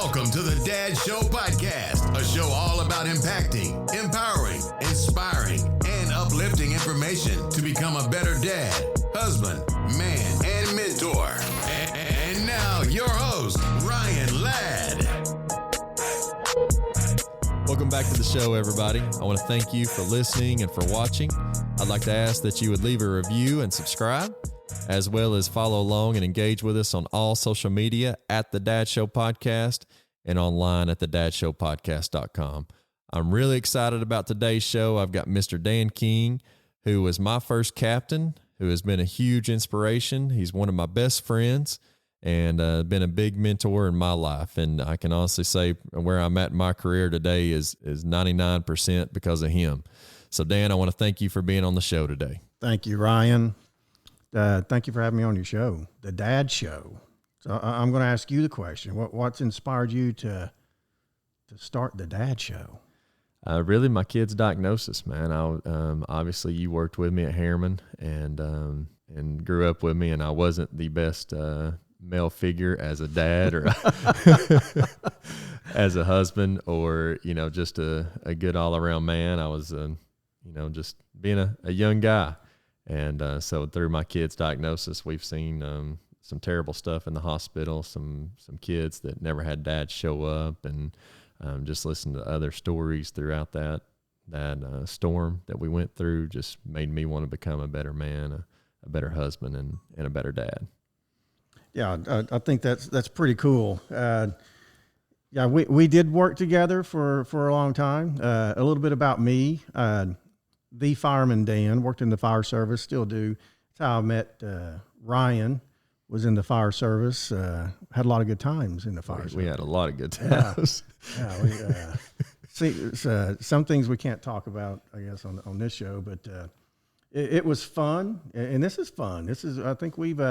Welcome to the Dad Show Podcast, a show all about impacting, empowering, inspiring, and uplifting information to become a better dad, husband, man, and mentor. And now, your host, Ryan Ladd. Welcome back to the show, everybody. I want to thank you for listening and for watching. I'd like to ask that you would leave a review and subscribe, as well as follow along and engage with us on all social media at The Dad Show Podcast and online at thedadshowpodcast.com. I'm really excited about today's show. I've got Mr. Dan King, who was my first captain, who has been a huge inspiration. He's one of my best friends and been a big mentor in my life. And I can honestly say where I'm at in my career today is 99% because of him. So, Dan, I want to thank you for being on the show today. Thank you, Ryan. Thank you for having me on your show, The Dad Show. So I'm going to ask you the question. What's inspired you to start The Dad Show? Really, my kid's diagnosis, man. Obviously, you worked with me at FireMan and grew up with me, and I wasn't the best male figure as a dad or as a husband or, just a good all-around man. I was, just being a young guy. And so through my kid's diagnosis, we've seen some terrible stuff in the hospital, some kids that never had dad show up, and just listening to other stories throughout that storm that we went through just made me want to become a better man, a better husband, and a better dad. Yeah, I think that's pretty cool. Yeah, we did work together for a long time. A little bit about me. The fireman Dan, worked in the fire service, still do. That's how I met Ryan, was in the fire service. Had a lot of good times in the fire service. We had a lot of good times. Yeah, some things we can't talk about, I guess, on this show, but it was fun, and this is fun. I think we've,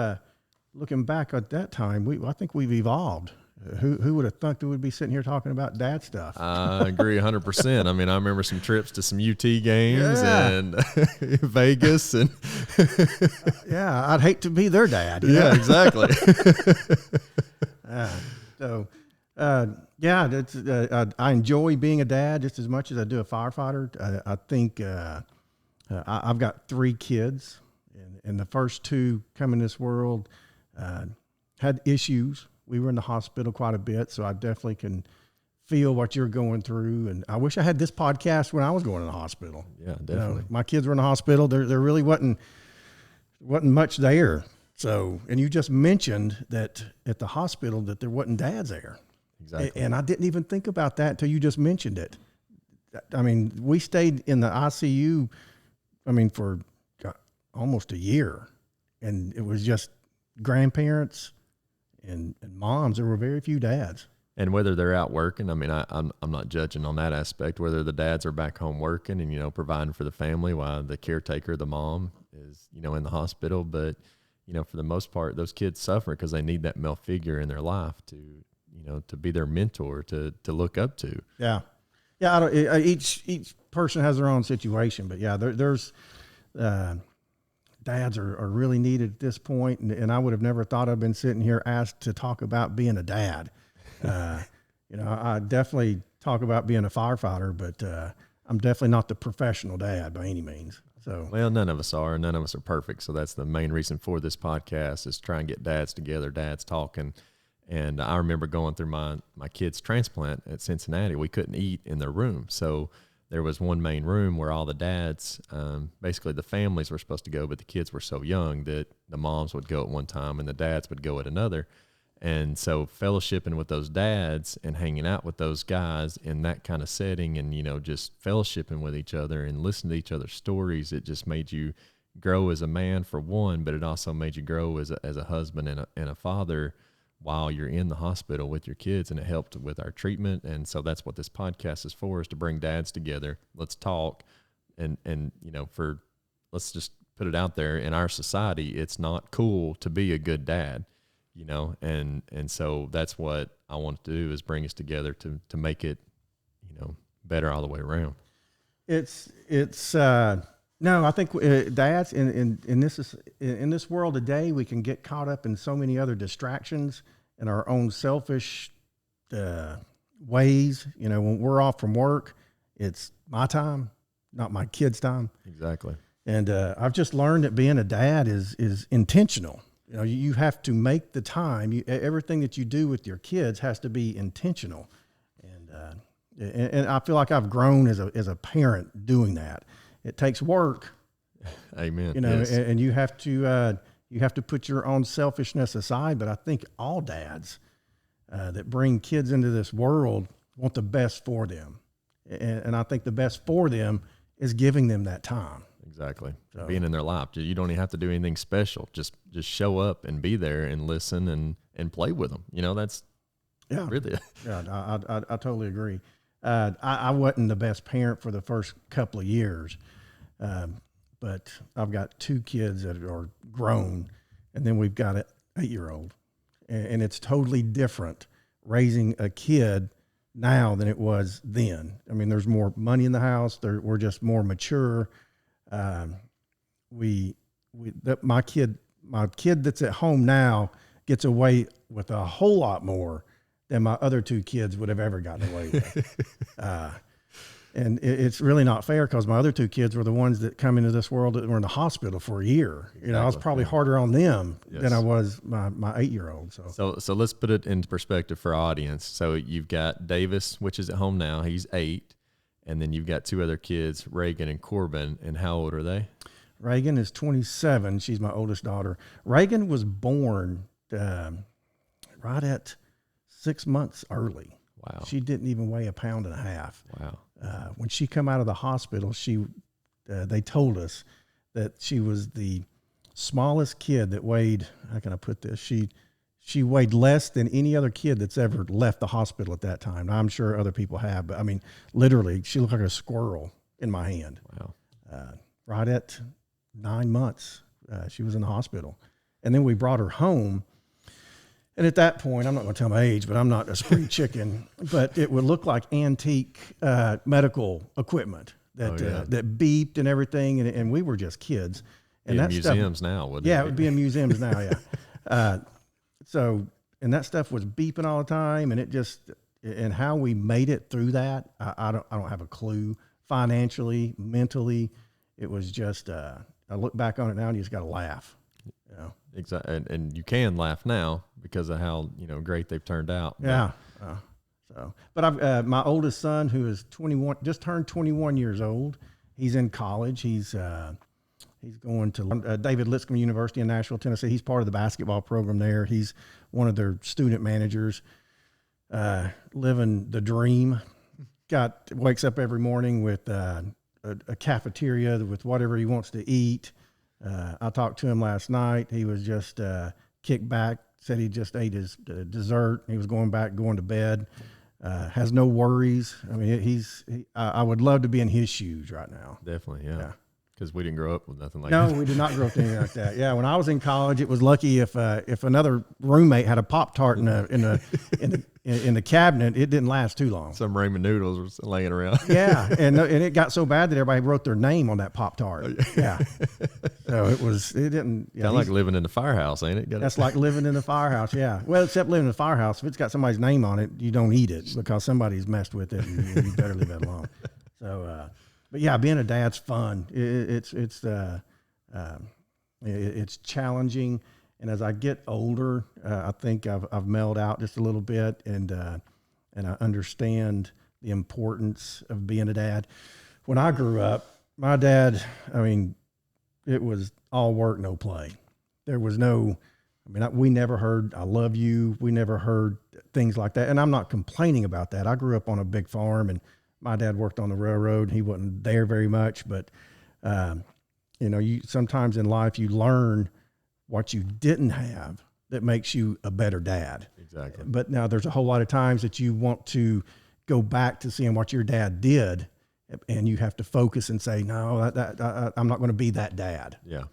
looking back at that time, I think we've evolved. Who would have thought that we'd be sitting here talking about dad stuff? I agree 100%. I mean, I remember some trips to some UT games and Vegas. And yeah, I'd hate to be their dad. Yeah, exactly. I enjoy being a dad just as much as I do a firefighter. I think I've got 3 kids, and the first 2 come in this world had issues. We were in the hospital quite a bit, so I definitely can feel what you're going through. And I wish I had this podcast when I was going to the hospital. Yeah, definitely. My kids were in the hospital. There really wasn't much there. So, and you just mentioned that at the hospital that there wasn't dads there. Exactly. And I didn't even think about that until you just mentioned it. I mean, we stayed in the ICU, for almost a year, and it was just grandparents and moms. There were very few dads. And whether they're out working, I'm not judging on that aspect, whether the dads are back home working and, providing for the family while the caretaker, the mom, is, in the hospital. But, for the most part, those kids suffer because they need that male figure in their life to be their mentor, to look up to. Yeah. Yeah. Each person has their own situation, but yeah, there's, dads are really needed at this point, and I would have never thought I'd been sitting here asked to talk about being a dad. I definitely talk about being a firefighter, but I'm definitely not the professional dad by any means. So, well, none of us are. None of us are perfect. So that's the main reason for this podcast, is try and get dads together, dads talking. And I remember going through my kid's transplant at Cincinnati. We couldn't eat in their room, so there was one main room where all the dads, basically the families were supposed to go, but the kids were so young that the moms would go at one time and the dads would go at another. And so fellowshipping with those dads and hanging out with those guys in that kind of setting and, just fellowshipping with each other and listening to each other's stories, it just made you grow as a man, for one, but it also made you grow as a husband and a father while you're in the hospital with your kids, and it helped with our treatment. And so that's what this podcast is for, is to bring dads together. Let's talk. And let's just put it out there, in our society, it's not cool to be a good dad, and so that's what I want to do, is bring us together to make it, better all the way around. No, I think dads in this world today, we can get caught up in so many other distractions and our own selfish ways. You know, when we're off from work, it's my time, not my kids' time. Exactly. And I've just learned that being a dad is intentional. You know, you have to make the time. Everything that you do with your kids has to be intentional. And I feel like I've grown as a parent doing that. It takes work. Amen. You know, yes. and you have to put your own selfishness aside. But I think all dads that bring kids into this world want the best for them. And I think the best for them is giving them that time. Exactly. So, being in their lap. You don't even have to do anything special. Just show up and be there and listen and play with them. You know, that's really. Yeah, I totally agree. I wasn't the best parent for the first couple of years, but I've got 2 kids that are grown, and then we've got an 8-year-old, and it's totally different raising a kid now than it was then. I mean, there's more money in the house. We're just more mature. My kid that's at home now gets away with a whole lot more than my other 2 kids would have ever gotten away with. And it's really not fair because my other 2 kids were the ones that come into this world that were in the hospital for a year. Exactly. You know, I was probably harder on them than I was my 8-year-old. So let's put it into perspective for our audience. So you've got Davis, which is at home now. He's 8. And then you've got 2 other kids, Reagan and Corbin. And how old are they? Reagan is 27. She's my oldest daughter. Reagan was born right at 6 months early. Wow. She didn't even weigh 1.5 pounds. Wow. When she come out of the hospital, they told us that she was the smallest kid that weighed, how can I put this? She weighed less than any other kid that's ever left the hospital at that time. I'm sure other people have, but I mean, literally, she looked like a squirrel in my hand. Wow. Right at 9 months, she was in the hospital. And then we brought her home. And at that point, I'm not going to tell my age, but I'm not a spring chicken, but it would look like antique medical equipment that beeped and everything. And we were just kids. And in that museums stuff, now, wouldn't it? Yeah, it would be in museums now, yeah. And that stuff was beeping all the time, and how we made it through that, I don't have a clue. Financially, mentally, it was just, I look back on it now and you just got to laugh. You know? Exactly. And you can laugh now because of how, great they've turned out. Yeah. But I've, my oldest son, who is 21, just turned 21 years old. He's in college. He's going to David Lipscomb University in Nashville, Tennessee. He's part of the basketball program there. He's one of their student managers, living the dream. Wakes up every morning with a cafeteria with whatever he wants to eat. I talked to him last night. He was just kicked back, said he just ate his dessert. He was going to bed. Has no worries. I mean, I would love to be in his shoes right now. Definitely, yeah. Because we didn't grow up with nothing like that. No, we did not grow up with anything like that. Yeah, when I was in college, it was lucky if another roommate had a Pop-Tart in the cabinet. It didn't last too long. Some ramen noodles were laying around. Yeah, and it got so bad that everybody wrote their name on that Pop-Tart. Yeah, so it didn't. Yeah, kind of like living in the firehouse, ain't it? That's like living in the firehouse. Yeah, well, except living in the firehouse, if it's got somebody's name on it, you don't eat it because somebody's messed with it, and you better leave it alone. So. But yeah, being a dad's fun. It's challenging, and as I get older, I think I've mellowed out just a little bit, and I understand the importance of being a dad. When I grew up, my dad, I mean, it was all work, no play. There was no, we never heard "I love you." We never heard things like that, and I'm not complaining about that. I grew up on a big farm, and my dad worked on the railroad. He wasn't there very much, but, you sometimes in life you learn what you didn't have that makes you a better dad. Exactly. But now there's a whole lot of times that you want to go back to seeing what your dad did, and you have to focus and say, no, I'm not going to be that dad. Yeah.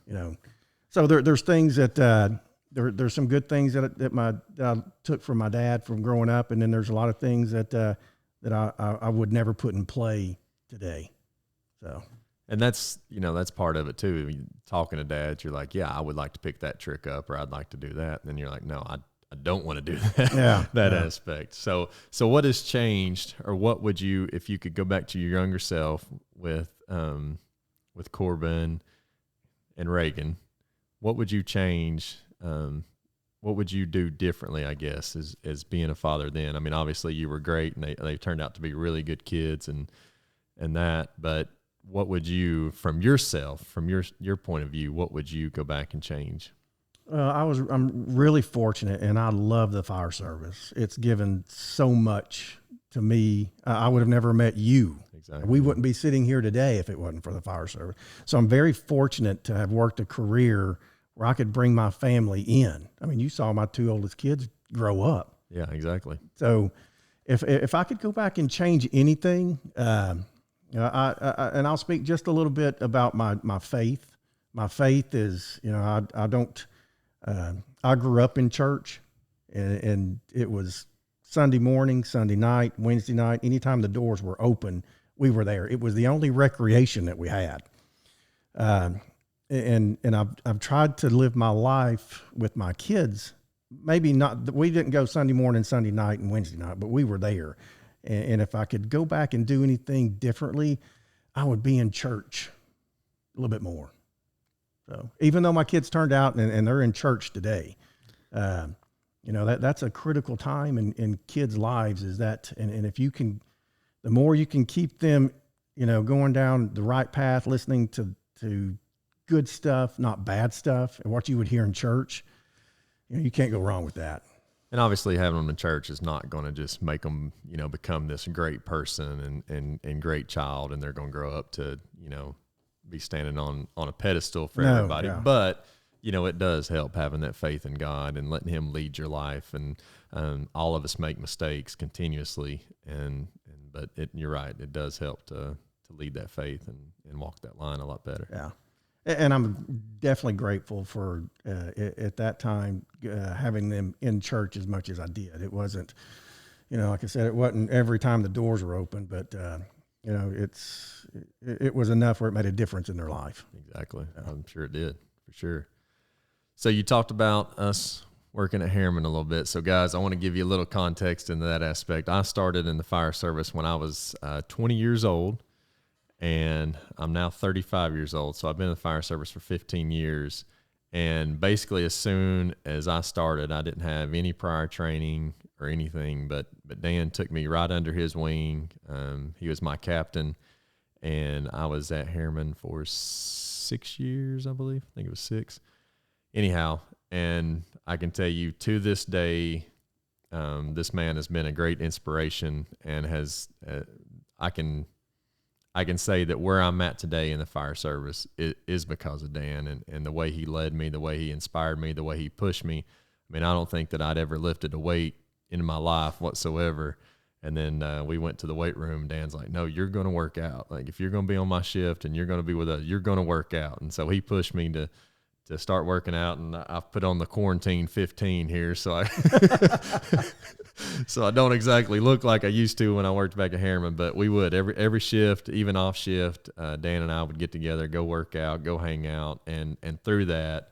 So there's things that, there's some good things that I took from my dad from growing up. And then there's a lot of things that I would never put in play today. So, and that's part of it too. Talking to dads, you're like, yeah, I would like to pick that trick up, or I'd like to do that. And then you're like, no, don't want to do that, that aspect. So what has changed, or what would you, if you could go back to your younger self with Corbin and Reagan, what would you change? What would you do differently, I guess, as being a father then? I mean, obviously you were great and they turned out to be really good kids and that, but what would you, from yourself, from your point of view, what would you go back and change? I'm really fortunate, and I love the fire service. It's given so much to me. I would have never met you. Exactly. We wouldn't be sitting here today if it wasn't for the fire service. So I'm very fortunate to have worked a career where I could bring my family in. I mean, you saw my 2 oldest kids grow up. Yeah, exactly. So if I could go back and change anything, and I'll speak just a little bit about my faith. My faith is, I grew up in church, and it was Sunday morning, Sunday night, Wednesday night. Anytime the doors were open, we were there. It was the only recreation that we had. And I've tried to live my life with my kids. Maybe not, we didn't go Sunday morning, Sunday night, and Wednesday night, but we were there. And if I could go back and do anything differently, I would be in church a little bit more. So even though my kids turned out and they're in church today, that's a critical time in kids' lives, is that, and if you can, the more you can keep them, going down the right path, listening to good stuff, not bad stuff, and what you would hear in church, you can't go wrong with that. And obviously having them in church is not going to just make them, become this great person and great child, and they're going to grow up to, be standing on a pedestal for everybody. Yeah. But, it does help having that faith in God and letting him lead your life. And all of us make mistakes continuously. But you're right. It does help to lead that faith and walk that line a lot better. Yeah. And I'm definitely grateful for, at that time, having them in church as much as I did. It wasn't, like I said, it wasn't every time the doors were open, but, it was enough where it made a difference in their life. Exactly. Yeah. I'm sure it did, for sure. So you talked about us working at Harriman a little bit. So guys, I want to give you a little context into that aspect. I started in the fire service when I was 20 years old, and I'm now 35 years old. So I've been in the fire service for 15 years. And basically as soon as I started, I didn't have any prior training or anything, but Dan took me right under his wing. He was my captain, and I was at Harriman for 6 years, I believe. I think it was 6. Anyhow, and I can tell you to this day, this man has been a great inspiration, and has, I can say that where I'm at today in the fire service is because of Dan and the way he led me, the way he inspired me, the way he pushed me. I mean, I don't think that I'd ever lifted a weight in my life whatsoever. And then we went to the weight room. Dan's like, no, you're going to work out. Like, if you're going to be on my shift and you're going to be with us, you're going to work out. And so he pushed me to start working out, and I've put on the quarantine 15 here. So I don't exactly look like I used to when I worked back at Harriman, but we would every shift, even off shift, Dan and I would get together, go work out, go hang out. And through that,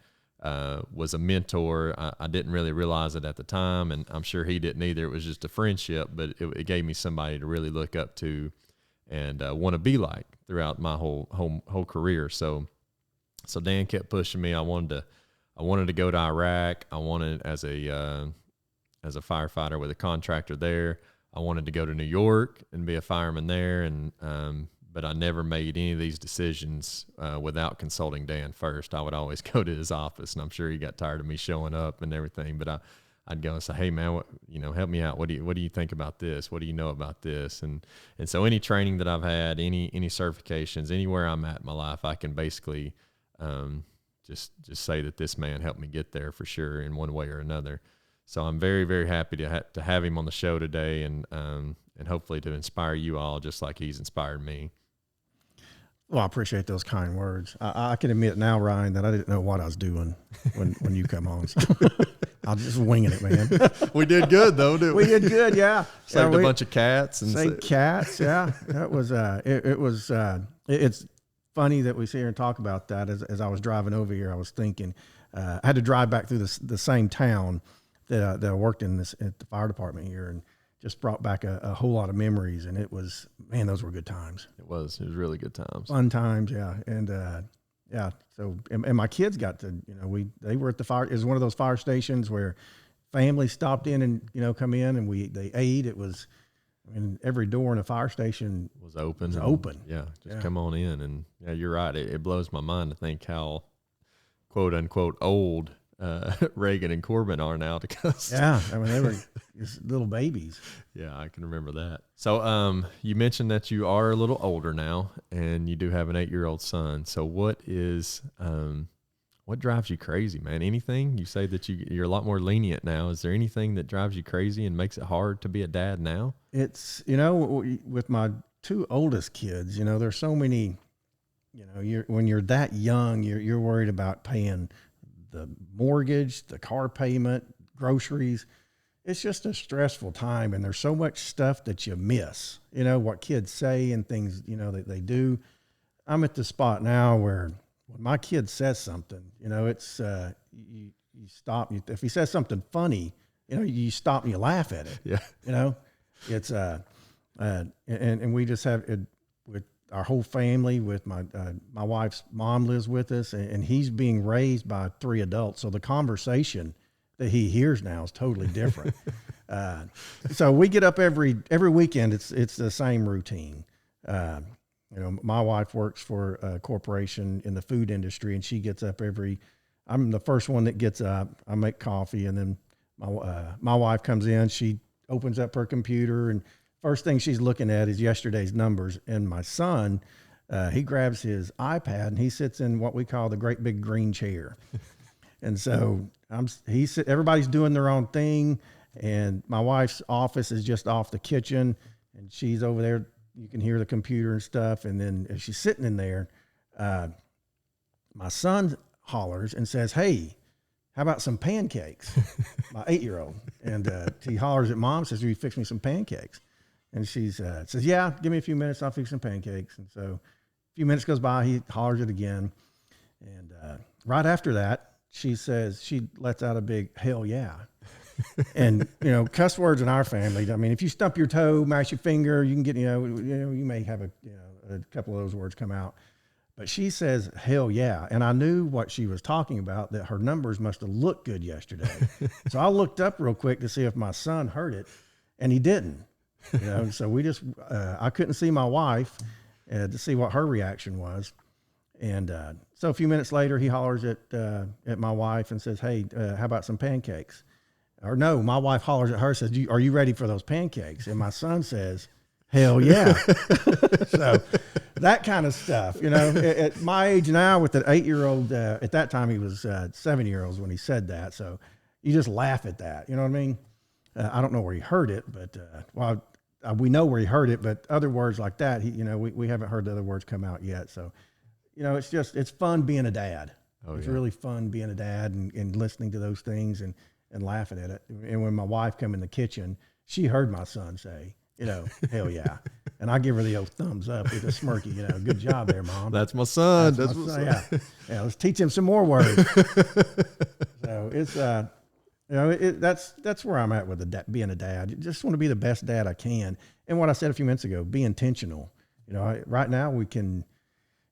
was a mentor. I didn't really realize it at the time, and I'm sure he didn't either. It was just a friendship, but it gave me somebody to really look up to and want to be like throughout my whole career. So Dan kept pushing me. I wanted to go to Iraq. I wanted, as a firefighter with a contractor there, I wanted to go to New York and be a fireman there. And but I never made any of these decisions without consulting Dan first. I would always go to his office, and I'm sure he got tired of me showing up and everything. But I'd go and say, "Hey man, help me out. What do you think about this? What do you know about this?" And so any training that I've had, any certifications, anywhere I'm at in my life, I can basically just say that this man helped me get there for sure in one way or another. So I'm very, very happy to have him on the show today, and hopefully to inspire you all just like he's inspired me. Well, I appreciate those kind words. I can admit now, Ryan, that I didn't know what I was doing when you come on. So I was just winging it, man. We did good though, didn't we? We did good, yeah. Saved a bunch of cats and cats, yeah. That was it's funny that we sit here and talk about that. As I was driving over here, I was thinking I had to drive back through the same town that I worked in this at the fire department here, and just brought back a whole lot of memories. And it was, man, those were good times. It was really good times. Fun times, yeah. And yeah, so and my kids got to, they were at the fire. It was one of those fire stations where families stopped in and come in and they ate. It was, every door in a fire station was open. Yeah, just come on in. And yeah, you're right. It blows my mind to think how quote unquote old Reagan and Corbin are now, because they were just little babies. Yeah, I can remember that. So you mentioned that you are a little older now, and you do have an 8-year-old son. So what drives you crazy, man? Anything? You say that you're a lot more lenient now. Is there anything that drives you crazy and makes it hard to be a dad now? It's, with my 2 oldest kids, there's so many, when you're that young, you're worried about paying the mortgage, the car payment, groceries. It's just a stressful time, and there's so much stuff that you miss, what kids say and things, that they do. I'm at the spot now where when my kid says something, it's, you stop. If he says something funny, you stop and you laugh at it. Yeah. It's, and we just have it with our whole family. With my wife's mom lives with us, and he's being raised by 3 adults. So the conversation that he hears now is totally different. So we get up every weekend. It's the same routine. My wife works for a corporation in the food industry, and she gets up I'm the first one that gets up. I make coffee, and then my wife comes in. She opens up her computer, and first thing she's looking at is yesterday's numbers. And my son, he grabs his iPad and he sits in what we call the great big green chair. And so everybody's doing their own thing. And my wife's office is just off the kitchen, and she's over there. You can hear the computer and stuff. And then as she's sitting in there, my son hollers and says, "Hey, how about some pancakes?" My 8-year-old. And he hollers at Mom, says, "Will you fix me some pancakes?" And she says, "Yeah, give me a few minutes. I'll fix some pancakes." And so a few minutes goes by, he hollers it again. And right after that, she lets out a big hell yeah. And, cuss words in our family. I mean, if you stump your toe, mash your finger, you can get, you may have a couple of those words come out. But she says, hell yeah. And I knew what she was talking about, that her numbers must have looked good yesterday. So I looked up real quick to see if my son heard it, and he didn't. So we just, I couldn't see my wife to see what her reaction was. And so a few minutes later, he hollers at my wife and says, "Hey, how about some pancakes?" Or no, my wife hollers at her, says, "Are you ready for those pancakes?" And my son says, "Hell yeah." So that kind of stuff, at my age now with an 8-year-old, at that time he was 7-year-olds when he said that. So you just laugh at that. You know what I mean? I don't know where he heard it, but we know where he heard it, but other words like that, we haven't heard the other words come out yet. So, it's fun being a dad. It's really fun being a dad and listening to those things and laughing at it. And when my wife come in the kitchen, she heard my son say, hell yeah. And I give her the old thumbs up with a smirky, good job there, Mom. That's my son. That's my son. Yeah. Let's teach him some more words. So it's, that's where I'm at with being a dad. I just want to be the best dad I can. And what I said a few minutes ago, be intentional. Right now we can,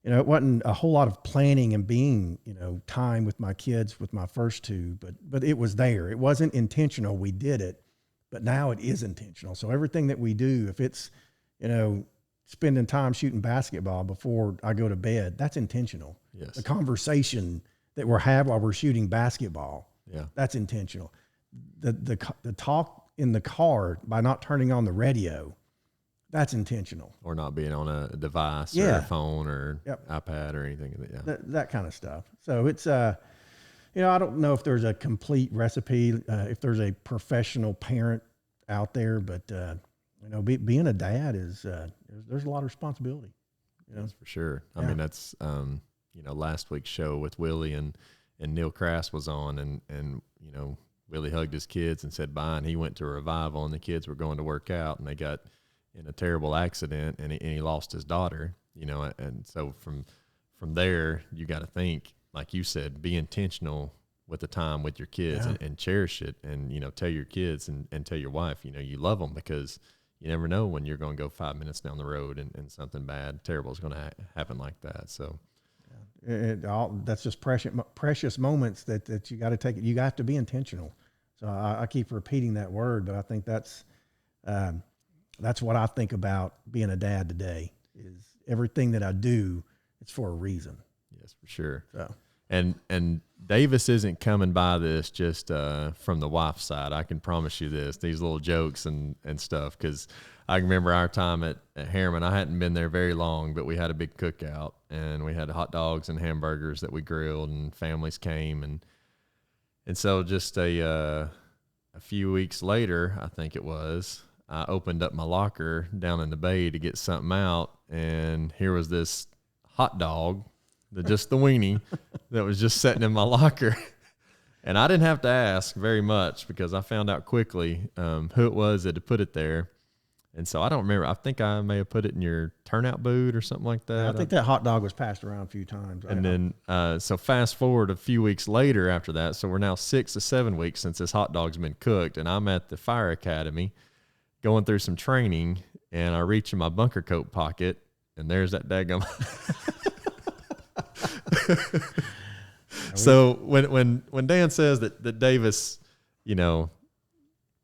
it wasn't a whole lot of planning and being, time with my kids with my first 2, but it was there. It wasn't intentional. We did it, but now it is intentional. So everything that we do, if it's, spending time shooting basketball before I go to bed, that's intentional. Yes. The conversation that we're having while we're shooting basketball, that's intentional. The talk in the car by not turning on the radio, that's intentional. Or not being on a device or a phone or iPad or anything. That kind of stuff. So it's, I don't know if there's a complete recipe, if there's a professional parent out there, but, being a dad is, there's a lot of responsibility. That's for sure. I mean, that's, last week's show with Willie and Neil Crass was on, and Willie hugged his kids and said bye, and he went to a revival, and the kids were going to work out, and they got in a terrible accident, and he lost his daughter, and so from there, you got to think, like you said, be intentional with the time with your kids and cherish it. And, tell your kids and tell your wife, you love them, because you never know when you're going to go 5 minutes down the road and something bad, terrible is going to happen like that. So that's just precious moments that you got to take. You got to be intentional. So I keep repeating that word, but I think that's what I think about being a dad today. Is everything that I do, it's for a reason. Yes, for sure. So. And Davis isn't coming by this just from the wife's side. I can promise you this, these little jokes and stuff, because I remember our time at Harriman. I hadn't been there very long, but we had a big cookout, and we had hot dogs and hamburgers that we grilled, and families came. And so just a few weeks later, I think it was, I opened up my locker down in the bay to get something out, and here was this hot dog, just the weenie, that was just sitting in my locker. And I didn't have to ask very much, because I found out quickly who it was that had put it there. And so I don't remember. I think I may have put it in your turnout boot or something like that. Yeah, I think that hot dog was passed around a few times. And then, so fast forward a few weeks later after that. So we're now 6 to 7 weeks since this hot dog's been cooked. And I'm at the fire academy going through some training, and I reach in my bunker coat pocket, and there's that daggum. So when Dan says that Davis,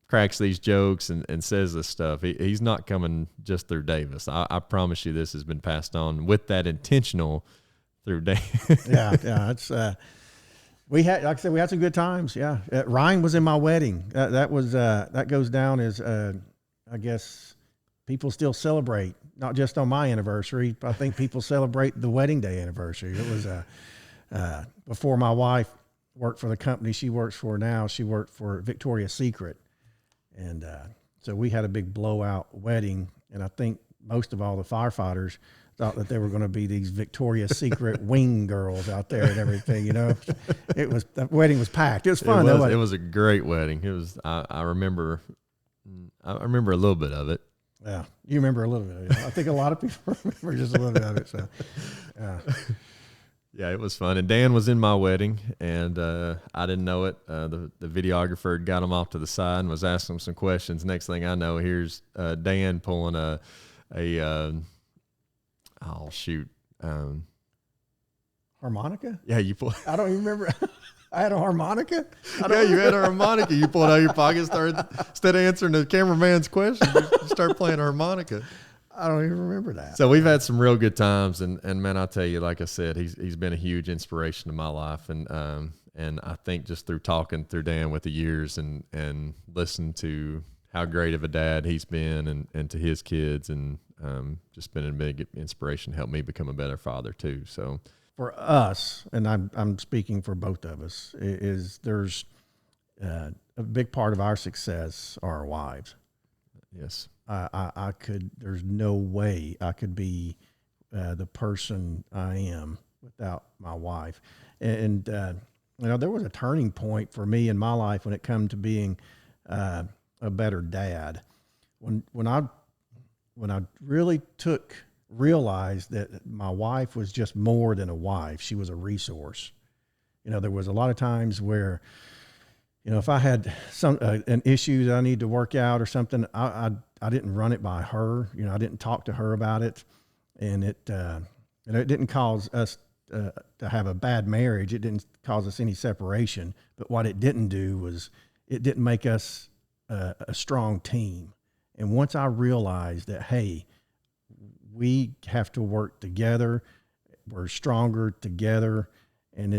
cracks these jokes and says this stuff, he's not coming just through Davis. I promise you, this has been passed on with that intentional through Davis. Yeah. It's we had, like I said, we had some good times. Yeah, Ryan was in my wedding. That goes down as I guess people still celebrate, not just on my anniversary, but I think people celebrate the wedding day anniversary. It was before my wife worked for the company she works for now. She worked for Victoria's Secret. And so we had a big blowout wedding. And I think most of all the firefighters thought that they were going to be these Victoria's Secret wing girls out there and everything, the wedding was packed. It was fun. It was a great wedding. It was, I remember a little bit of it. Yeah, you remember a little bit of it. I think a lot of people remember just a little bit of it. So, yeah, it was fun. And Dan was in my wedding, and I didn't know it. The videographer had got him off to the side and was asking him some questions. Next thing I know, here's Dan pulling harmonica? Yeah, you pull. I don't even remember. I had a harmonica? Yeah, you had a harmonica. You pulled out of your pocket, instead of answering the cameraman's question, you start playing a harmonica. I don't even remember that. So we've had some real good times, and man, I'll tell you, like I said, he's been a huge inspiration to my life, and I think just through talking through Dan with the years and listening to how great of a dad he's been and to his kids, and just been a big inspiration, helped me become a better father too. So for us, and I'm speaking for both of us, is there's a big part of our success are our wives. Yes. There's no way I could be the person I am without my wife. And there was a turning point for me in my life when it come to being a better dad. When I really realized that my wife was just more than a wife. She was a resource. There was a lot of times where, if I had an issue that I need to work out or something, I didn't run it by her. I didn't talk to her about it, and it didn't cause us to have a bad marriage. It didn't cause us any separation. But what it didn't do was it didn't make us a strong team. And once I realized that, hey, we have to work together, we're stronger together, and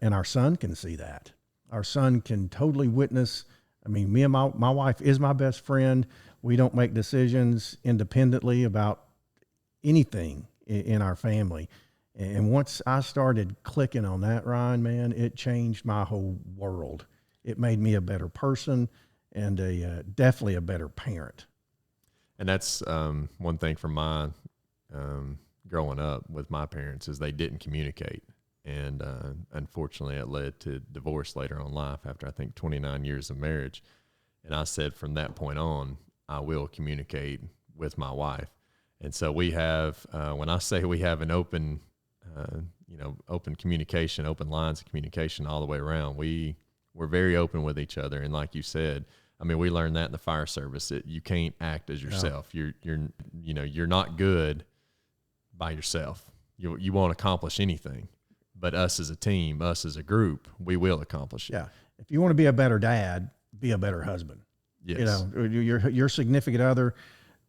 and our son can see that. Our son can totally witness. I mean, me and my wife is my best friend. We don't make decisions independently about anything in our family. And once I started clicking on that, Ryan, man, it changed my whole world. It made me a better person and definitely a better parent. And that's one thing from my growing up with my parents is they didn't communicate. And unfortunately, it led to divorce later on in life after, I think, 29 years of marriage. And I said from that point on, I will communicate with my wife. And so we have, when I say we have an open open communication, open lines of communication all the way around. We're very open with each other. And like you said, I mean, we learned that in the fire service. You can't act as yourself. No. You're not good by yourself. You won't accomplish anything. But us as a team, us as a group, we will accomplish it. Yeah. If you want to be a better dad, be a better husband. Yes. Your significant other,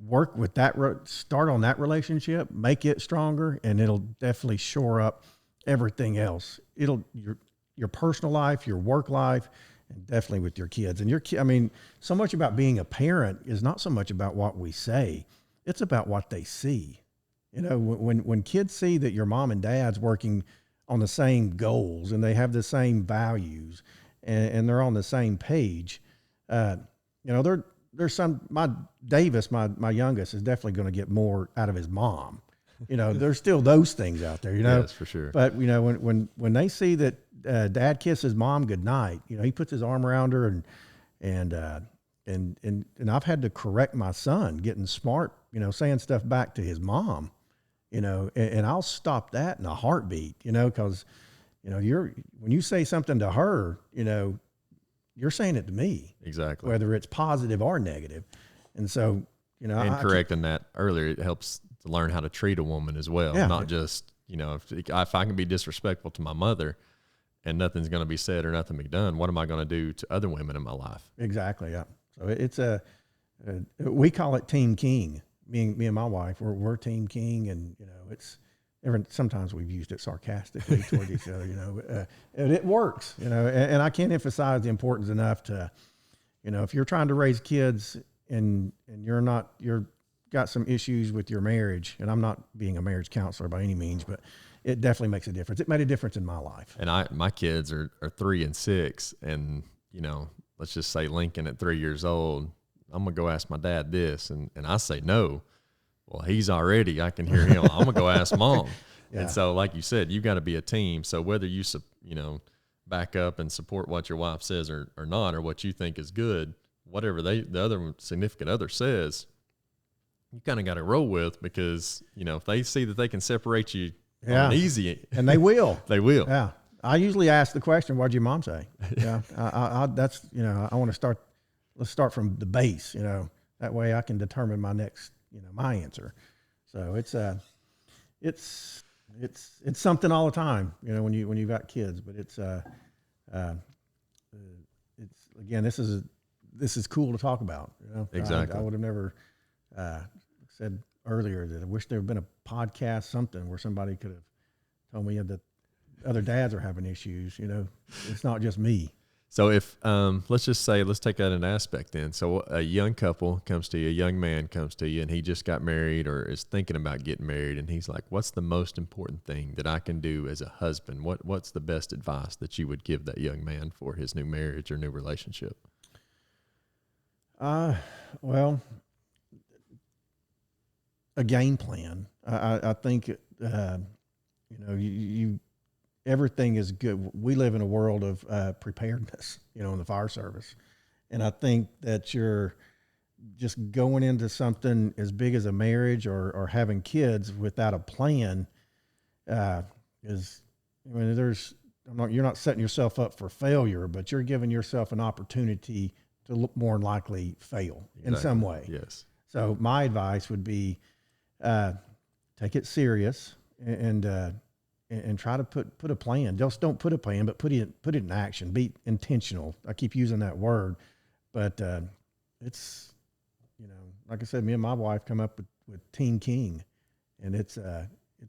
work with that, start on that relationship, make it stronger, and it'll definitely shore up everything else. Your personal life, your work life, and definitely with your kids. And so much about being a parent is not so much about what we say, it's about what they see. When kids see that your mom and dad's working on the same goals and they have the same values and they're on the same page, there's my Davis, my youngest, is definitely going to get more out of his mom. There's still those things out there, Yes, for sure. But when they see that dad kisses mom goodnight, he puts his arm around her and I've had to correct my son getting smart, saying stuff back to his mom, and I'll stop that in a heartbeat, because when you say something to her, you're saying it to me. Exactly. Whether it's positive or negative. And so, and correcting that earlier, it helps to learn how to treat a woman as well. Yeah. Not just, if I can be disrespectful to my mother and nothing's going to be said or nothing be done, what am I going to do to other women in my life? Exactly. Yeah. So it's we call it Team King. Me and my wife, we're Team King, and, sometimes we've used it sarcastically toward each other, and it works, and I can't emphasize the importance enough to, if you're trying to raise kids and you're got some issues with your marriage, and I'm not being a marriage counselor by any means, but it definitely makes a difference. It made a difference in my life. And my kids are 3 and 6, and, let's just say Lincoln at 3 years old, I'm going to go ask my dad this. And I say, no. Well, I can hear him. I'm going to go ask mom. Yeah. And so, like you said, you got to be a team. So whether you back up and support what your wife says or not, or what you think is good, whatever the other significant other says, you kind of got to roll with, because, if they see that they can separate you on easy. And they will. They will. Yeah. I usually ask the question, what'd your mom say? Yeah. That's, I want to let's start from the base, that way I can determine my next, my answer. So it's something all the time, when you've got kids, but it's again, this is cool to talk about. Exactly. I would have never said earlier that I wish there had been a podcast, something where somebody could have told me that other dads are having issues. It's not just me. So if, let's take that an aspect then. So a young couple comes to you, a young man comes to you, and he just got married or is thinking about getting married. And he's like, what's the most important thing that I can do as a husband? What's the best advice that you would give that young man for his new marriage or new relationship? Well, a game plan. I think, everything is good. We live in a world of preparedness, in the fire service. And I think that you're just going into something as big as a marriage or having kids without a plan you're not setting yourself up for failure, but you're giving yourself an opportunity to look more than likely fail in some way. Yes. So my advice would be, take it serious and try to put a plan. Just don't put a plan, but put it in action. Be intentional. I keep using that word, but it's, like I said, me and my wife come up with Team King, and it's a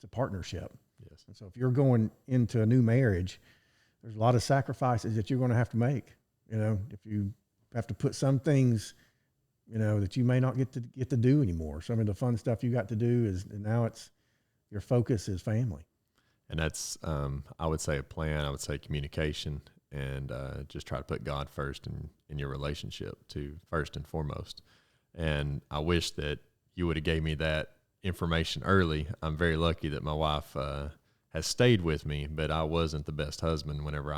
partnership. Yes. And so if you're going into a new marriage, there's a lot of sacrifices that you're going to have to make. If you have to put some things, that you may not get to do anymore. Some of the fun stuff you got to do your focus is family. And that's, I would say a plan. I would say communication, and just try to put God first in your relationship too, first and foremost. And I wish that you would have gave me that information early. I'm very lucky that my wife has stayed with me, but I wasn't the best husband whenever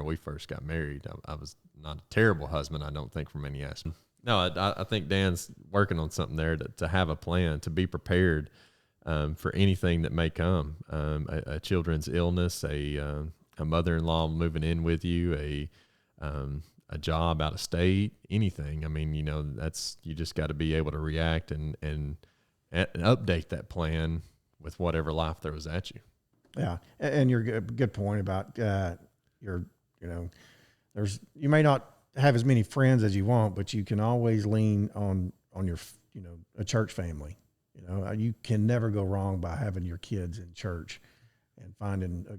we first got married. I was not a terrible husband, I don't think, from any aspect. No, I think Dan's working on something there to have a plan, to be prepared. for anything that may come, a children's illness, a mother-in-law moving in with you, a job out of state, anything. I mean, you know, you just got to be able to react and update that plan with whatever life throws at you. Yeah. And your good point about, you may not have as many friends as you want, but you can always lean on your, a church family. You know, you can never go wrong by having your kids in church and finding a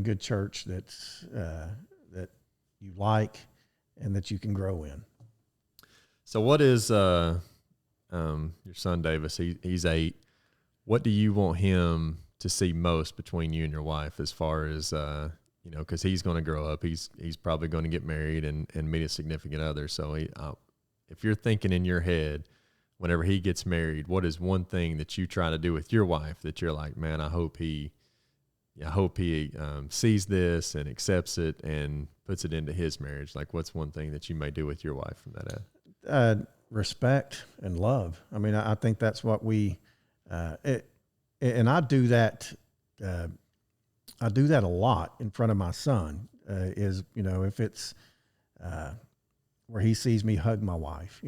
good church that's, that you like and that you can grow in. So what is, your son Davis, he's 8. What do you want him to see most between you and your wife as far as, because he's going to grow up, he's probably going to get married and meet a significant other. So if you're thinking in your head, whenever he gets married, what is one thing that you try to do with your wife that you're like, man, I hope he sees this and accepts it and puts it into his marriage? Like, what's one thing that you may do with your wife from that end? Respect and love. I mean, I think that's what we, and I do that. I do that a lot in front of my son. If it's where he sees me hug my wife,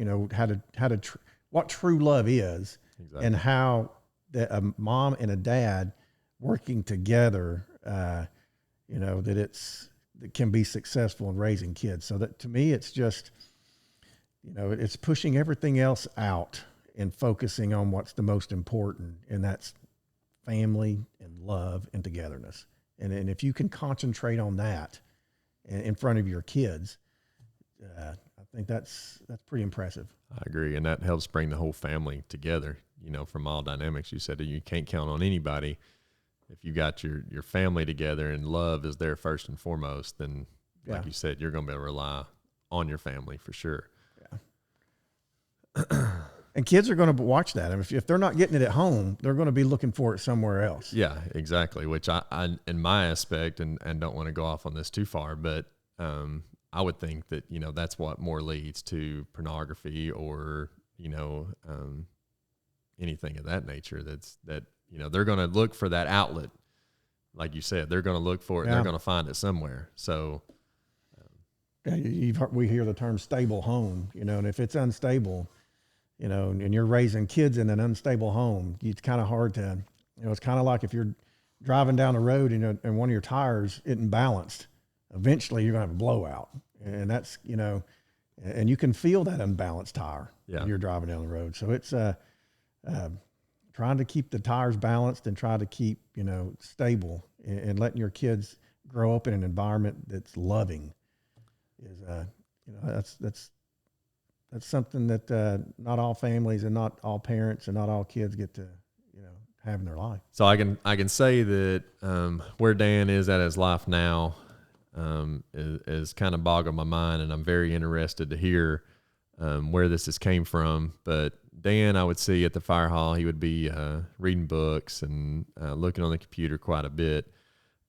what true love is, exactly. And how a mom and a dad working together, that it can be successful in raising kids. So that to me, it's just, it's pushing everything else out and focusing on what's the most important, and that's family and love and togetherness. And if you can concentrate on that in front of your kids, I think that's pretty impressive. I agree. And that helps bring the whole family together, from all dynamics. You said that you can't count on anybody. If you got your family together and love is there first and foremost, then like you said, you're going to be able to rely on your family for sure. Yeah. And kids are going to watch that. I mean, if they're not getting it at home, they're going to be looking for it somewhere else. Yeah, exactly. Which I in my aspect, and don't want to go off on this too far, but I would think that, that's what more leads to pornography or, anything of that nature. That they're going to look for that outlet. Like you said, they're going to look for it. Yeah. They're going to find it somewhere. So we hear the term stable home, and if it's unstable, and you're raising kids in an unstable home, it's kind of hard to, it's kind of like if you're driving down the road and one of your tires isn't balanced, eventually you're going to have a blowout. And that's, and you can feel that unbalanced tire when you're driving down the road. So it's trying to keep the tires balanced and try to keep, stable and letting your kids grow up in an environment that's loving is, that's something that not all families and not all parents and not all kids get to, have in their life. So I can say that where Dan is at his life now is kind of boggling my mind, and I'm very interested to hear where this has came from. But Dan, I would see at the fire hall, he would be reading books and looking on the computer quite a bit.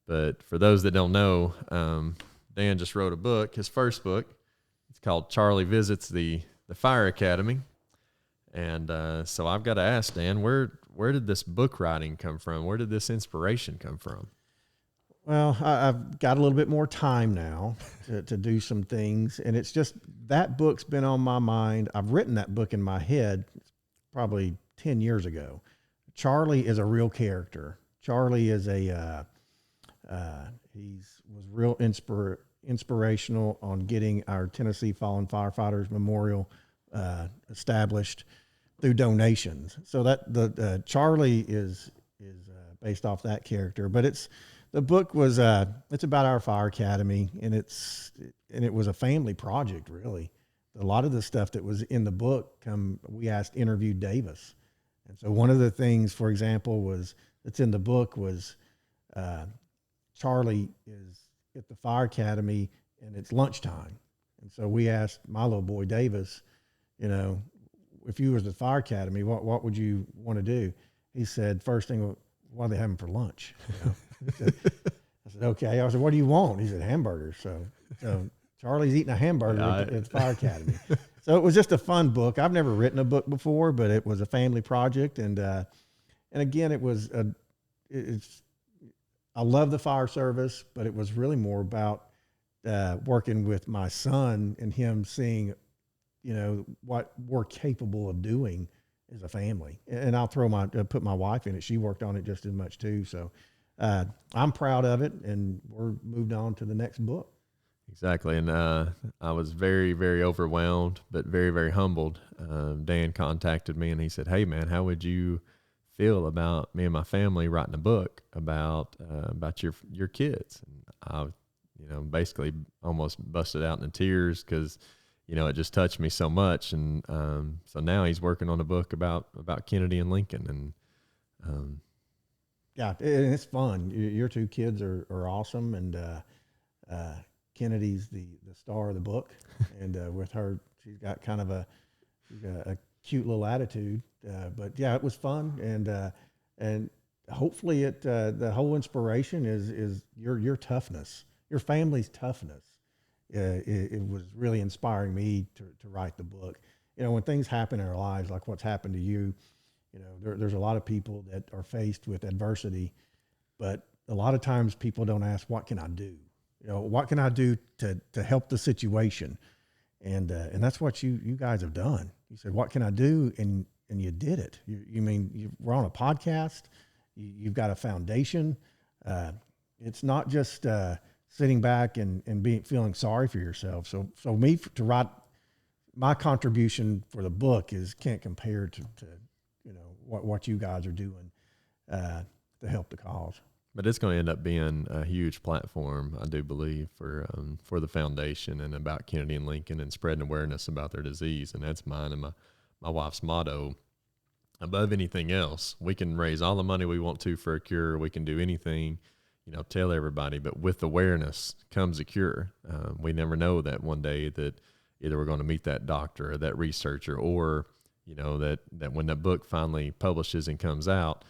But for those that don't know, Dan just wrote a book, his first book. It's called Charlie Visits the Fire Academy. And so I've got to ask Dan, where did this book writing come from? Where did this inspiration come from? Well, I've got a little bit more time now to do some things. And it's just that book's been on my mind. I've written that book in my head probably 10 years ago. Charlie is a real character. Charlie is was real inspirational on getting our Tennessee Fallen Firefighters Memorial established through donations. So that the Charlie is based off that character, but the book was it's about our fire academy, and it was a family project, really. A lot of the stuff that was in the book we interviewed Davis. And so one of the things, for example, that's in the book was Charlie is at the fire academy and it's lunchtime. And so we asked my little boy Davis, if you was at the fire academy, what would you want to do? He said, first thing, what are they having for lunch? I said, okay. I said, what do you want? He said, hamburgers. So Charlie's eating a hamburger at the fire academy. So it was just a fun book. I've never written a book before, but it was a family project. And again, I love the fire service, but it was really more about working with my son and him seeing, what we're capable of doing as a family. And I'll put my wife in it. She worked on it just as much too. So I'm proud of it, and we're moved on to the next book. Exactly. And I was very, very overwhelmed, but very, very humbled. Dan contacted me and he said, "Hey man, how would you feel about me and my family writing a book about your kids?" And I, basically almost busted out in tears because, it just touched me so much. And so now he's working on a book about Kennedy and Lincoln. And yeah, and it's fun. Your two kids are awesome. And Kennedy's the star of the book. And with her, she's got kind of a cute little attitude. But yeah, it was fun. And hopefully the whole inspiration is your toughness, your family's toughness. It was really inspiring me to write the book. When things happen in our lives, like what's happened to you, there's a lot of people that are faced with adversity, but a lot of times people don't ask, what can I do? What can I do to help the situation? And that's what you guys have done. You said, what can I do? And you did it. You we're on a podcast. You've got a foundation. It's not just sitting back and feeling sorry for yourself. So me to write, my contribution for the book can't compare to what you guys are doing to help the cause. But it's going to end up being a huge platform, I do believe, for the foundation and about Kennedy and Lincoln and spreading awareness about their disease. And that's mine and my wife's motto. Above anything else, we can raise all the money we want to for a cure. We can do anything, tell everybody. But with awareness comes a cure. We never know that one day that either we're going to meet that doctor or that researcher, or that when that book finally publishes and comes out,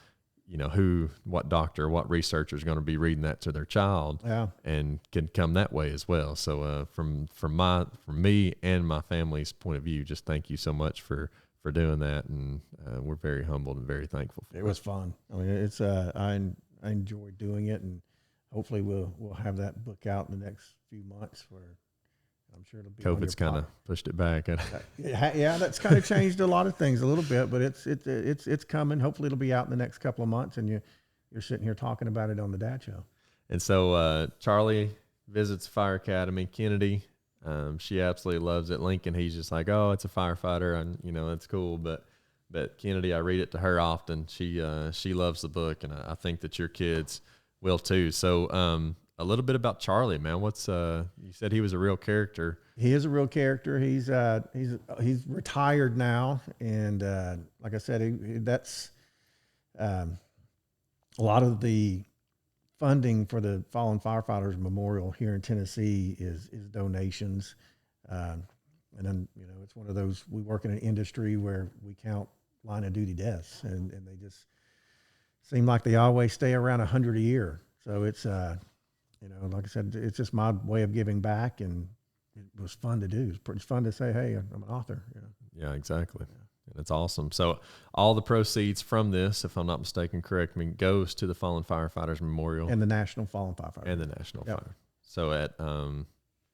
what doctor, what researcher is going to be reading that to their child, and can come that way as well. So from me and my family's point of view, just thank you so much for doing that, and we're very humbled and very thankful for it. It was fun. I mean, it's I enjoyed doing it, and hopefully we'll have that book out in the next few months, where I'm sure it'll be. COVID's kind of pushed it back. Yeah, that's kind of changed a lot of things a little bit, but it's coming. Hopefully it'll be out in the next couple of months, and you're sitting here talking about it on the Dad Show. And so Charlie visits Fire Academy. Kennedy, she absolutely loves it. Lincoln, he's just like, oh, it's a firefighter, and that's cool. But Kennedy, I read it to her often. She loves the book, and I think that your kids will too. So a little bit about Charlie, man. What's you said he was a real character. He is a real character. He's retired now, and like I said, that's a lot of the funding for the Fallen Firefighters Memorial here in Tennessee is donations, and then it's one of those, we work in an industry where we count line of duty deaths, and they just seem like they always stay around 100 a year. So it's like I said, it's just my way of giving back, and it was fun to do. It's fun to say, hey, I'm an author. Yeah, exactly. Yeah. And it's awesome. So all the proceeds from this, if I'm not mistaken, correct me, goes to the Fallen Firefighters Memorial. And the National Fallen Firefighters. And the National Fire. So at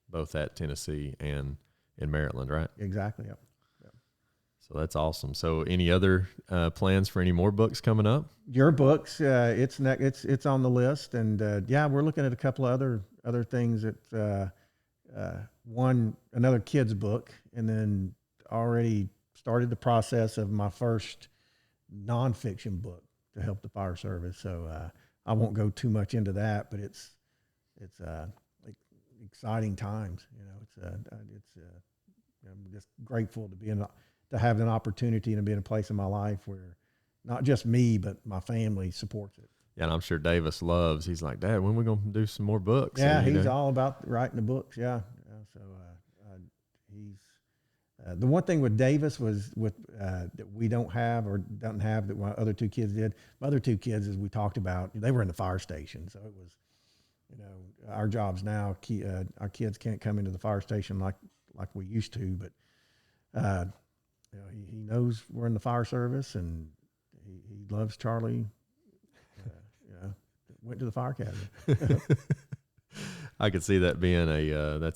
both at Tennessee and in Maryland, right? Exactly, yep. So that's awesome. So any other plans for any more books coming up? Your books, it's on the list, and we're looking at a couple of other things. That another kid's book, and then already started the process of my first nonfiction book to help the fire service. So I won't go too much into that, but it's like exciting times. I'm just grateful to have an opportunity and be in a place in my life where not just me, but my family supports it. Yeah, and I'm sure Davis he's like, Dad, when are we going to do some more books? Yeah, and, he's all about writing the books. Yeah. So he's, the one thing with Davis was that we don't have or doesn't have that my other two kids did. My other two kids, as we talked about, they were in the fire station. So it was, our jobs now, our kids can't come into the fire station like we used to, but He knows we're in the fire service, and he loves Charlie. Went to the fire academy. I could see that being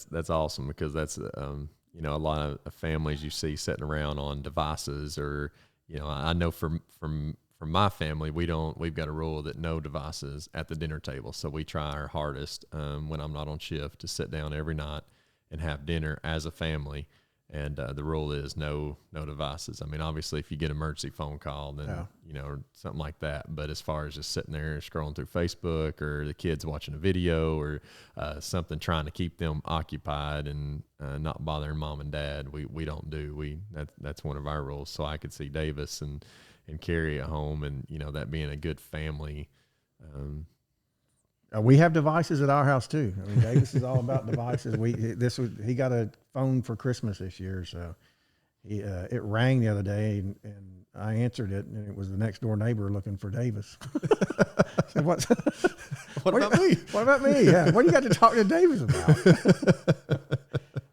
that's awesome, because that's a lot of families you see sitting around on devices, or I know from my family, we've got a rule that no devices at the dinner table. So we try our hardest when I'm not on shift to sit down every night and have dinner as a family. And the rule is no devices. I mean, obviously, if you get an emergency phone call, then, or something like that. But as far as just sitting there scrolling through Facebook, or the kids watching a video, or something trying to keep them occupied and not bothering mom and dad, we don't do. That's one of our rules. So I could see Davis and Carrie at home, and, that being a good family. We have devices at our house too. I mean, Davis is all about devices. He got a phone for Christmas this year, so it rang the other day, and I answered it, and it was the next door neighbor looking for Davis. So what about me? What about me? Yeah, what do you got to talk to Davis about?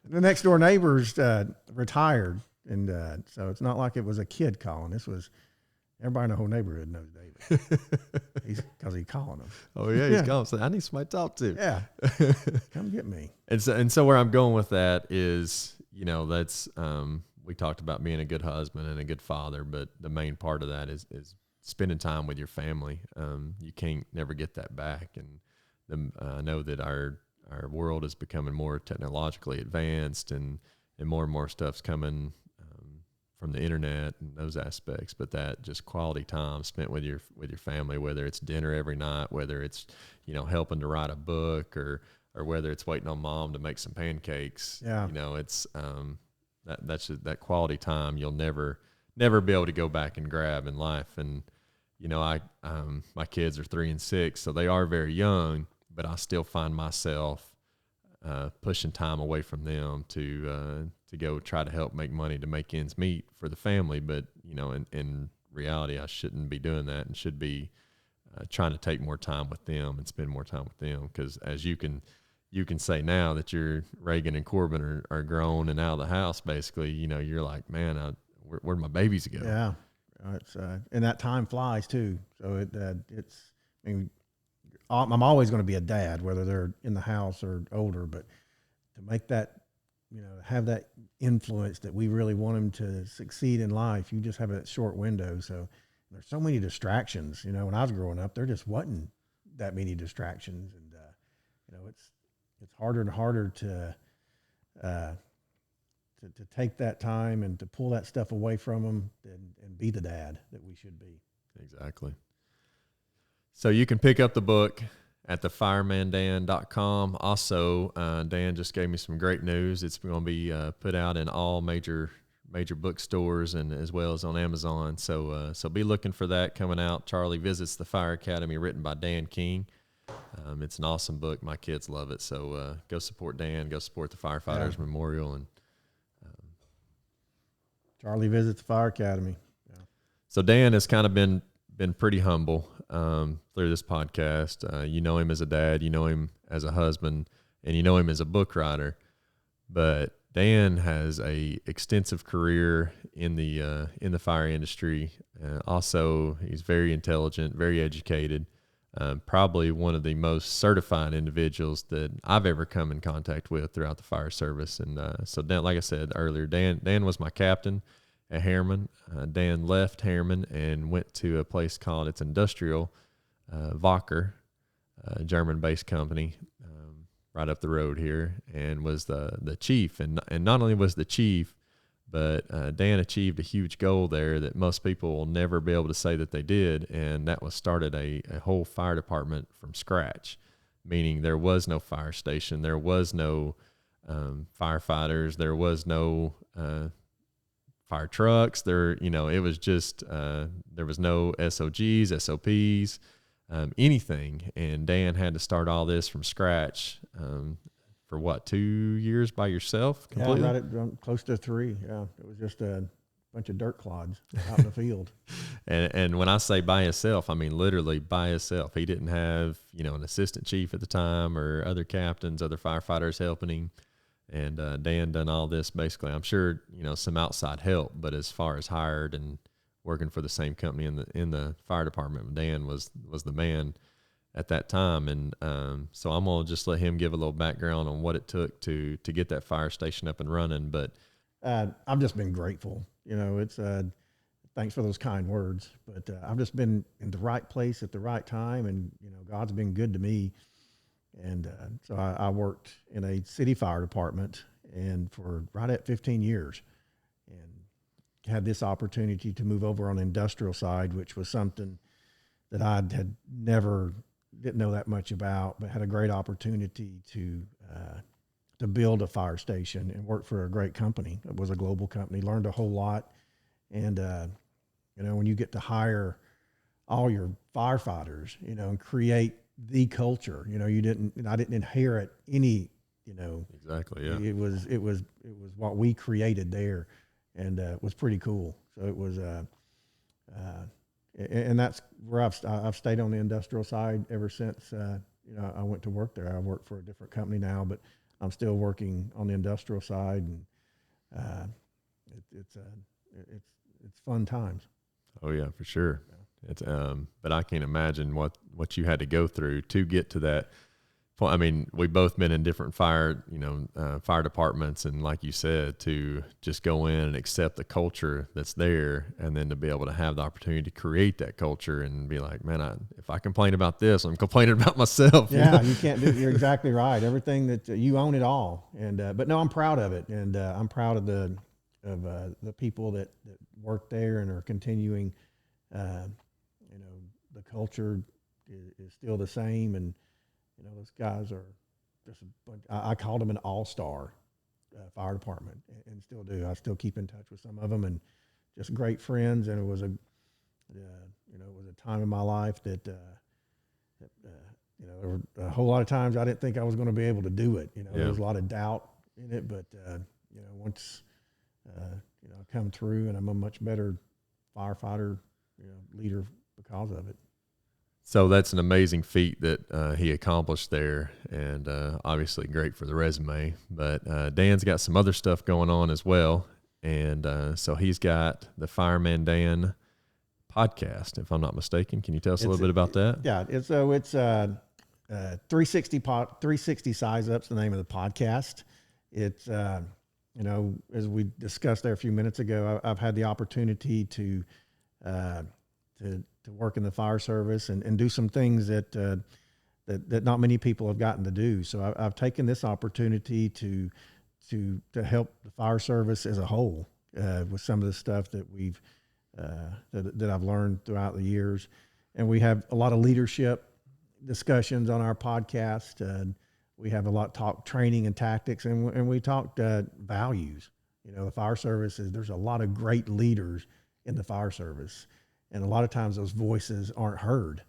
The next door neighbor's retired, and so it's not like it was a kid calling. This was everybody in the whole neighborhood knows Davis. Because he's calling them. Oh yeah, he's calling. So I need somebody to talk to. Yeah, come get me. And so where I'm going with that is, that's we talked about being a good husband and a good father, but the main part of that is spending time with your family. You can't never get that back, and I know that our world is becoming more technologically advanced, and more stuff's coming from the internet and those aspects, but that just quality time spent with your family, whether it's dinner every night, whether it's helping to write a book, or whether it's waiting on mom to make some pancakes. It's that's just, that quality time you'll never be able to go back and grab in life. And my kids are 3 and 6, so they are very young, but I still find myself pushing time away from them to go try to help make money to make ends meet for the family. But, in reality, I shouldn't be doing that, and should be trying to take more time with them and spend more time with them. Because as you can say now that Reagan and Corbin are grown and out of the house, basically, you're like, man, where'd my babies go? Yeah. It's, and that time flies too. So I'm always going to be a dad, whether they're in the house or older, but to make that, have that influence that we really want them to succeed in life, you just have that short window. So there's so many distractions. When I was growing up, there just wasn't that many distractions, and it's harder and harder to take that time and to pull that stuff away from them and be the dad that we should be. Exactly. So you can pick up the book at thefiremandan.com. Also, Dan just gave me some great news. It's going to be put out in all major bookstores, and as well as on Amazon. So be looking for that coming out. Charlie Visits the Fire Academy, written by Dan King. It's an awesome book. My kids love it. So go support Dan. Go support the Firefighters Memorial. And Charlie Visits the Fire Academy. Yeah. So Dan has kind of been pretty humble through this podcast. You know him as a dad, you know him as a husband, and you know him as a book writer. But Dan has a extensive career in the fire industry. Also, he's very intelligent, very educated. Probably one of the most certified individuals that I've ever come in contact with throughout the fire service. And so Dan, like I said earlier, Dan was my captain at Harriman. Dan left Harriman and went to a place called, it's industrial, Wacker, a German-based company, right up the road here, and was the chief. And not only was the chief, but Dan achieved a huge goal there that most people will never be able to say that they did, and that was started a whole fire department from scratch, meaning there was no fire station, there was no firefighters, there was no fire trucks, it was just, there was no SOGs, SOPs, anything. And Dan had to start all this from scratch for what, 2 years by yourself completely? Yeah, right close to 3. Yeah, it was just a bunch of dirt clods out in the field. And when I say by himself, I mean literally by himself. He didn't have, an assistant chief at the time or other captains, other firefighters helping him. And Dan done all this basically. I'm sure, some outside help, but as far as hired and working for the same company in the fire department, Dan was the man at that time. And so I'm gonna just let him give a little background on what it took to get that fire station up and running. But I've just been grateful. It's thanks for those kind words, but I've just been in the right place at the right time, and God's been good to me. And so I worked in a city fire department and for right at 15 years, and had this opportunity to move over on the industrial side, which was something that I didn't know that much about, but had a great opportunity to build a fire station and work for a great company. It was a global company, learned a whole lot. And, when you get to hire all your firefighters, and create the culture, I didn't inherit any, exactly. Yeah. It was what we created there, and it was pretty cool. So it was, and that's where I've stayed on the industrial side ever since, I went to work there. I work for a different company now, but I'm still working on the industrial side, and it's fun times. Oh yeah, for sure. It's but I can't imagine what you had to go through to get to that point. I mean, we've both been in different fire departments, and like you said, to just go in and accept the culture that's there, and then to be able to have the opportunity to create that culture and be like, man, if I complain about this, I'm complaining about myself. Yeah, you can't do. You're exactly right. Everything that you own it all, and but no, I'm proud of it, and I'm proud of the people that work there and are continuing. The culture is still the same, and those guys are just I called them an all-star fire department, and still do. I still keep in touch with some of them, and just great friends. And it was a time in my life that there were a whole lot of times I didn't think I was going to be able to do it. There was a lot of doubt in it, but once I come through, and I'm a much better firefighter, leader because of it. So that's an amazing feat that he accomplished there, and obviously great for the resume. But Dan's got some other stuff going on as well, and so he's got the FireMan Dan podcast, if I'm not mistaken. Can you tell us a little bit about that? Yeah, it's 360 Size Up's the name of the podcast. It's as we discussed there a few minutes ago, I've had the opportunity to work in the fire service and do some things that not many people have gotten to do. So I've taken this opportunity to help the fire service as a whole with some of the stuff that we've that I've learned throughout the years. And we have a lot of leadership discussions on our podcast. We have a lot of talk training and tactics, and we talked values. The fire service there's a lot of great leaders in the fire service. And a lot of times those voices aren't heard.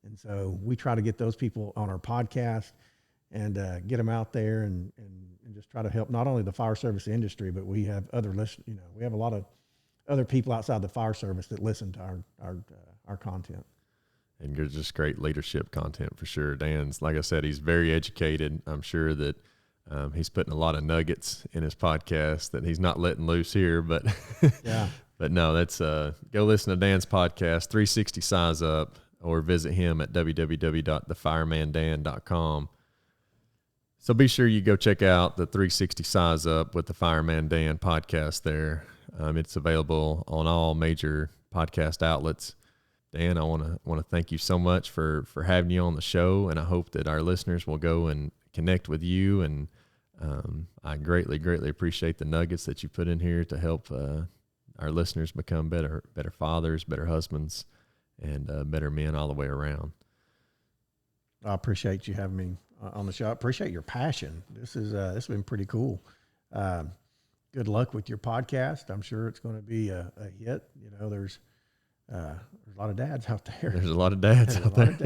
And so we try to get those people on our podcast and get them out there and just try to help not only the fire service industry, but we have other listeners. We have a lot of other people outside the fire service that listen to our content. And you're just great leadership content for sure. Dan's, like I said, he's very educated. I'm sure that he's putting a lot of nuggets in his podcast that he's not letting loose here, but yeah. But no, that's go listen to Dan's podcast, 360 Size Up, or visit him at www.thefiremandan.com. So be sure you go check out the 360 Size Up with the FireMan Dan podcast there. It's available on all major podcast outlets. Dan, I want to thank you so much for having you on the show, and I hope that our listeners will go and connect with you. And I greatly appreciate the nuggets that you put in here to help our listeners become better fathers, better husbands, and better men all the way around. I appreciate you having me on the show. I appreciate your passion. This has been pretty cool. Good luck with your podcast. I'm sure it's going to be a hit. There's a lot of dads out there. There's a lot of dads out there.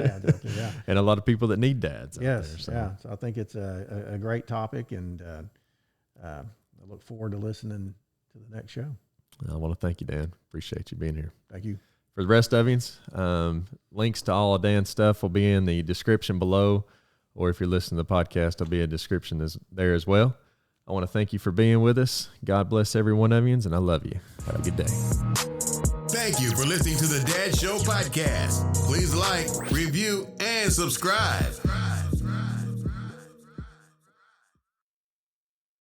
Yeah. And a lot of people that need dads out there. So. Yeah. So I think it's a great topic, and I look forward to listening to the next show. I want to thank you, Dan. Appreciate you being here. Thank you. For the rest of you, links to all of Dan's stuff will be in the description below, or if you're listening to the podcast, there'll be a description there as well. I want to thank you for being with us. God bless every one of you, and I love you. Have a good day. Thank you for listening to the Dad Show podcast. Please like, review, and subscribe.